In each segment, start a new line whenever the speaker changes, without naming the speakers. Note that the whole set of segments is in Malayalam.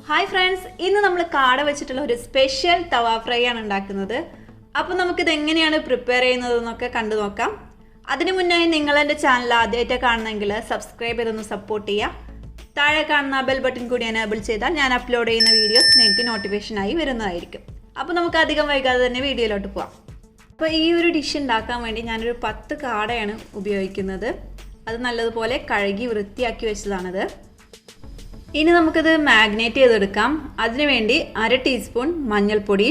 ഹായ് ഫ്രണ്ട്സ്, ഇന്ന് നമ്മൾ കാട വെച്ചിട്ടുള്ള ഒരു സ്പെഷ്യൽ തവ ഫ്രൈ ആണ് ഉണ്ടാക്കുന്നത്. അപ്പോൾ നമുക്കിത് എങ്ങനെയാണ് പ്രിപ്പയർ ചെയ്യുന്നതെന്നൊക്കെ കണ്ടു നോക്കാം. അതിനു മുന്നായി നിങ്ങൾ എൻ്റെ ചാനൽ ആദ്യമായിട്ട് കാണണമെങ്കിൽ സബ്സ്ക്രൈബ് ചെയ്തൊന്ന് സപ്പോർട്ട് ചെയ്യുക. താഴെ കാണുന്ന ബെൽ ബട്ടൺ കൂടി എനേബിൾ ചെയ്താൽ ഞാൻ അപ്ലോഡ് ചെയ്യുന്ന വീഡിയോസ് നിങ്ങൾക്ക് നോട്ടിഫിക്കേഷനായി വരുന്നതായിരിക്കും. അപ്പോൾ നമുക്ക് അധികം വൈകാതെ തന്നെ വീഡിയോയിലോട്ട് പോകാം. അപ്പോൾ ഈ ഒരു ഡിഷ് ഉണ്ടാക്കാൻ വേണ്ടി ഞാനൊരു 10 കാടയാണ് ഉപയോഗിക്കുന്നത്. അത് നല്ലതുപോലെ കഴുകി വൃത്തിയാക്കി വെച്ചതാണിത്. ഇനി നമുക്കിത് മാഗ്നേറ്റ് ചെയ്തെടുക്കാം. അതിനുവേണ്ടി 1/2 ടീസ്പൂൺ മഞ്ഞൾപ്പൊടി,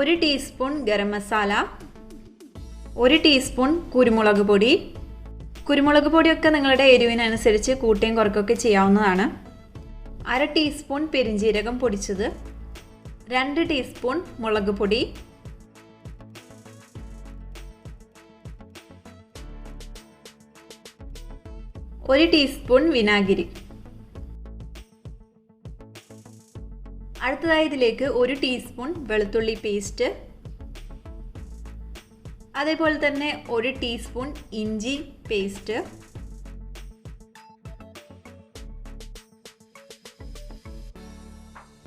1 ടീസ്പൂൺ ഗരം മസാല, 1 ടീസ്പൂൺ കുരുമുളക് പൊടി. കുരുമുളക് പൊടിയൊക്കെ നിങ്ങളുടെ എരിവിനനുസരിച്ച് കൂട്ടുകയും കുറയ്ക്കുകയൊക്കെ ചെയ്യാവുന്നതാണ്. 1/2 ടീസ്പൂൺ പെരിഞ്ജീരകം പൊടിച്ചത്, 2 ടീസ്പൂൺ മുളക് പൊടി, 1 ടീസ്പൂൺ വിനാഗിരി. അടുത്തതായി ഇതിലേക്ക് 1 ടീസ്പൂൺ വെളുത്തുള്ളി പേസ്റ്റ്, അതേപോലെ തന്നെ 1 ടീസ്പൂൺ ഇഞ്ചി പേസ്റ്റ്,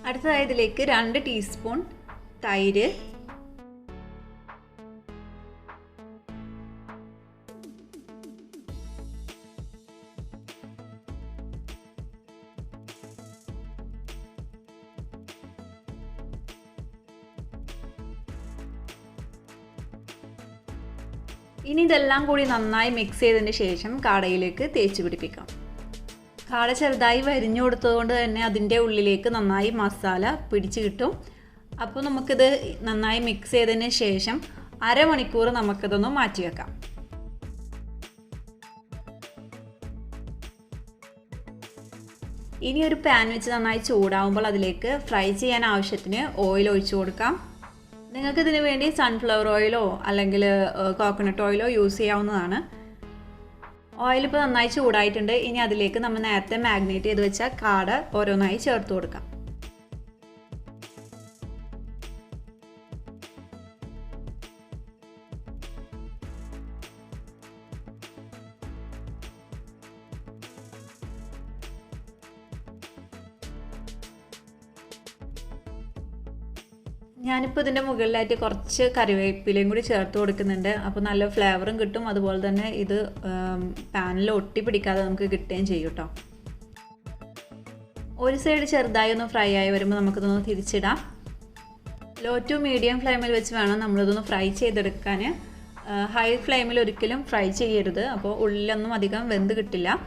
അടുത്തതായി ഇതിലേക്ക് 2 ടീസ്പൂൺ തൈര്, ഇനി ഇതെല്ലാം കൂടി നന്നായി മിക്സ് ചെയ്തതിന് ശേഷം കാടയിലേക്ക് തേച്ച് പിടിപ്പിക്കാം. കാട ചെറുതായി വരിഞ്ഞു കൊടുത്തതുകൊണ്ട് തന്നെ അതിൻ്റെ ഉള്ളിലേക്ക് നന്നായി മസാല പിടിച്ച് കിട്ടും. അപ്പോൾ നമുക്കിത് നന്നായി മിക്സ് ചെയ്തതിന് ശേഷം അരമണിക്കൂർ നമുക്കിതൊന്ന് മാറ്റി വെക്കാം. ഇനി ഒരു പാൻ വെച്ച് നന്നായി ചൂടാവുമ്പോൾ അതിലേക്ക് ഫ്രൈ ചെയ്യാൻ ആവശ്യത്തിന് ഓയിൽ ഒഴിച്ചു കൊടുക്കാം. നിങ്ങൾക്ക് ഇതിനു വേണ്ടി സൺഫ്ലവർ ഓയിലോ അല്ലെങ്കിൽ കോക്കനട്ട് ഓയിലോ യൂസ് ചെയ്യാവുന്നതാണ്. ഓയിൽ ഇപ്പോൾ നന്നായി ചൂടായിട്ടുണ്ട്. ഇനി അതിലേക്ക് നമ്മൾ നേരത്തെ മാഗ്നേറ്റ് ചെയ്ത് വെച്ച കാട ഓരോന്നായി ചേർത്ത് കൊടുക്കാം. ഞാനിപ്പോൾ ഇതിൻ്റെ മുകളിലായിട്ട് കുറച്ച് കറിവേപ്പിലയും കൂടി ചേർത്ത് കൊടുക്കുന്നുണ്ട്. അപ്പോൾ നല്ല ഫ്ലേവറും കിട്ടും. അതുപോലെ തന്നെ ഇത് പാനിൽ ഒട്ടി പിടിക്കാതെ നമുക്ക് കിട്ടുകയും ചെയ്യും കേട്ടോ. ഒരു സൈഡ് ചെറുതായി ഒന്ന് ഫ്രൈ ആയി വരുമ്പോൾ നമുക്കിതൊന്ന് തിരിച്ചിടാം. ലോ ടു മീഡിയം ഫ്ലെയിമിൽ വെച്ച് വേണം നമ്മളിതൊന്ന് ഫ്രൈ ചെയ്തെടുക്കാൻ. ഹൈ ഫ്ലെയിമിൽ ഒരിക്കലും ഫ്രൈ ചെയ്യരുത്, അപ്പോൾ ഉള്ളിലൊന്നും അധികം വെന്ത് കിട്ടില്ല.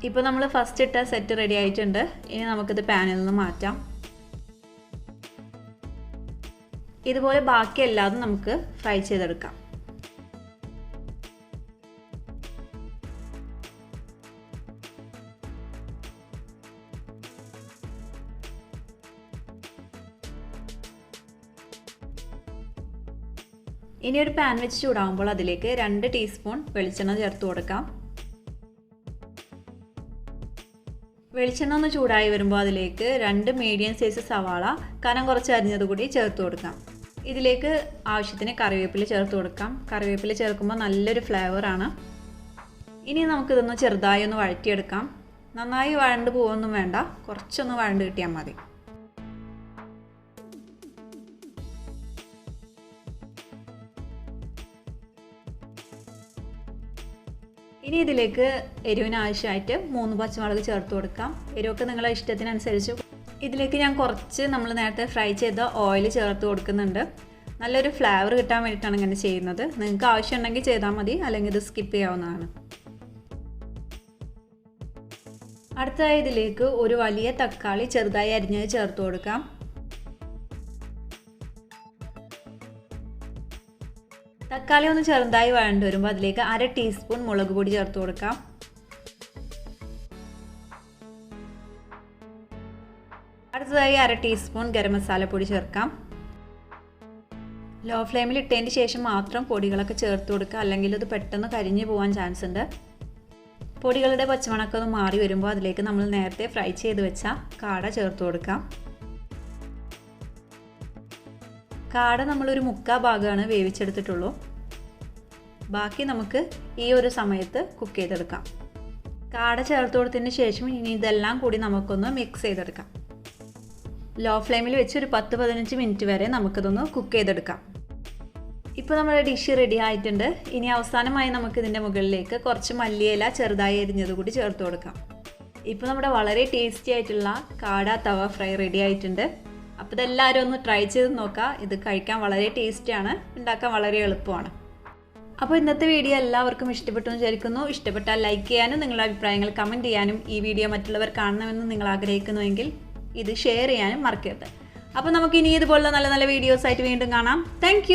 ഇപ്പോൾ നമ്മൾ ഫസ്റ്റ് ഇട്ട സെറ്റ് റെഡി ആയിട്ടുണ്ട്. ഇനി നമുക്കിത് പാനിൽ നിന്ന് മാറ്റാം. ഇതുപോലെ ബാക്കി എല്ലാതും നമുക്ക് ഫ്രൈ ചെയ്തെടുക്കാം. ഇനി ഒരു പാൻ വെച്ച് ചൂടാകുമ്പോൾ അതിലേക്ക് 2 ടീസ്പൂൺ വെളിച്ചെണ്ണ ചേർത്ത് കൊടുക്കാം. വെളിച്ചെണ്ണ ഒന്ന് ചൂടായി വരുമ്പോൾ അതിലേക്ക് 2 മീഡിയം സൈസ് സവാള കനം കുറച്ച് അരിഞ്ഞത് കൂടി ചേർത്ത് കൊടുക്കാം. ഇതിലേക്ക് ആവശ്യത്തിന് കറിവേപ്പില ചേർത്ത് കൊടുക്കാം. കറിവേപ്പില ചേർക്കുമ്പോൾ നല്ലൊരു ഫ്ലേവറാണ്. ഇനി നമുക്കിതൊന്ന് ചെറുതായി ഒന്ന് വഴറ്റിയെടുക്കാം. നന്നായി വഴണ്ട് പോവൊന്നും വേണ്ട, കുറച്ചൊന്ന് വഴണ്ട് കിട്ടിയാൽ മതി. ഇനി ഇതിലേക്ക് എരിവിന് ആവശ്യമായിട്ട് 3 പച്ചമുളക് ചേർത്ത് കൊടുക്കാം. എരിവൊക്കെ നിങ്ങളുടെ ഇഷ്ടത്തിനനുസരിച്ച്. ഇതിലേക്ക് ഞാൻ കുറച്ച് നമ്മൾ നേരത്തെ ഫ്രൈ ചെയ്ത ഓയിൽ ചേർത്ത് കൊടുക്കുന്നുണ്ട്. നല്ലൊരു ഫ്ലേവർ കിട്ടാൻ വേണ്ടിയിട്ടാണ് ഇങ്ങനെ ചെയ്യുന്നത്. നിങ്ങൾക്ക് ആവശ്യമുണ്ടെങ്കിൽ ചെയ്താൽ മതി, അല്ലെങ്കിൽ ഇത് സ്കിപ്പ് ചെയ്യാവുന്നതാണ്. അടുത്തതായി ഇതിലേക്ക് ഒരു വലിയ തക്കാളി ചെറുതായി അരിഞ്ഞത് ചേർത്ത് കൊടുക്കാം. തക്കാളി ഒന്ന് ചെറുതായി വഴണ്ട് വരുമ്പോൾ അതിലേക്ക് 1/2 ടീസ്പൂൺ മുളക് പൊടി ചേർത്ത് കൊടുക്കാം. അടുത്തതായി 1/2 ടീസ്പൂൺ ഗരം മസാല പൊടി ചേർക്കാം. ലോ ഫ്ലെയിമിൽ ഇട്ടതിന് ശേഷം മാത്രം പൊടികളൊക്കെ ചേർത്ത് കൊടുക്കുക, അല്ലെങ്കിൽ ഇത് പെട്ടെന്ന് കരിഞ്ഞു പോകാൻ ചാൻസ് ഉണ്ട്. പൊടികളുടെ പച്ചമണമൊക്കെ ഒന്ന് മാറി വരുമ്പോൾ അതിലേക്ക് നമ്മൾ നേരത്തെ ഫ്രൈ ചെയ്ത് വെച്ച കാട ചേർത്ത് കൊടുക്കാം. കാട നമ്മളൊരു 1/4 ഭാഗമാണ് വേവിച്ചെടുത്തിട്ടുള്ളൂ. ബാക്കി നമുക്ക് ഈ ഒരു സമയത്ത് കുക്ക് ചെയ്തെടുക്കാം. കാട ചേർത്ത് കൊടുത്തതിന് ശേഷം ഇനി ഇതെല്ലാം കൂടി നമുക്കൊന്ന് മിക്സ് ചെയ്തെടുക്കാം. ലോ ഫ്ലെയിമിൽ വെച്ച് ഒരു 10-15 മിനിറ്റ് വരെ നമുക്കിതൊന്ന് കുക്ക് ചെയ്തെടുക്കാം. ഇപ്പോൾ നമ്മുടെ ഡിഷ് റെഡി ആയിട്ടുണ്ട്. ഇനി അവസാനമായി നമുക്കിതിൻ്റെ മുകളിലേക്ക് കുറച്ച് മല്ലിയില ചെറുതായി അരിഞ്ഞത് കൂടി ചേർത്ത് കൊടുക്കാം. ഇപ്പോൾ നമ്മുടെ വളരെ ടേസ്റ്റി ആയിട്ടുള്ള കാട തവ ഫ്രൈ റെഡി ആയിട്ടുണ്ട്. അപ്പോൾ ഇതെല്ലാവരും ഒന്ന് ട്രൈ ചെയ്ത് നോക്കുക. ഇത് കഴിക്കാൻ വളരെ ടേസ്റ്റിയാണ്, ഉണ്ടാക്കാൻ വളരെ എളുപ്പമാണ്. അപ്പോൾ ഇന്നത്തെ വീഡിയോ എല്ലാവർക്കും ഇഷ്ടപ്പെട്ടു എന്ന് വിചാരിക്കുന്നു. ഇഷ്ടപ്പെട്ടാൽ ലൈക്ക് ചെയ്യാനും നിങ്ങളുടെ അഭിപ്രായങ്ങൾ കമൻറ്റ് ചെയ്യാനും ഈ വീഡിയോ മറ്റുള്ളവർ കാണണമെന്ന് നിങ്ങൾ ആഗ്രഹിക്കുന്നുവെങ്കിൽ ഇത് ഷെയർ ചെയ്യാനും മറക്കരുത്. അപ്പോൾ നമുക്ക് ഇനി ഇതുപോലുള്ള നല്ല നല്ല വീഡിയോസ് ആയിട്ട് വീണ്ടും കാണാം. താങ്ക്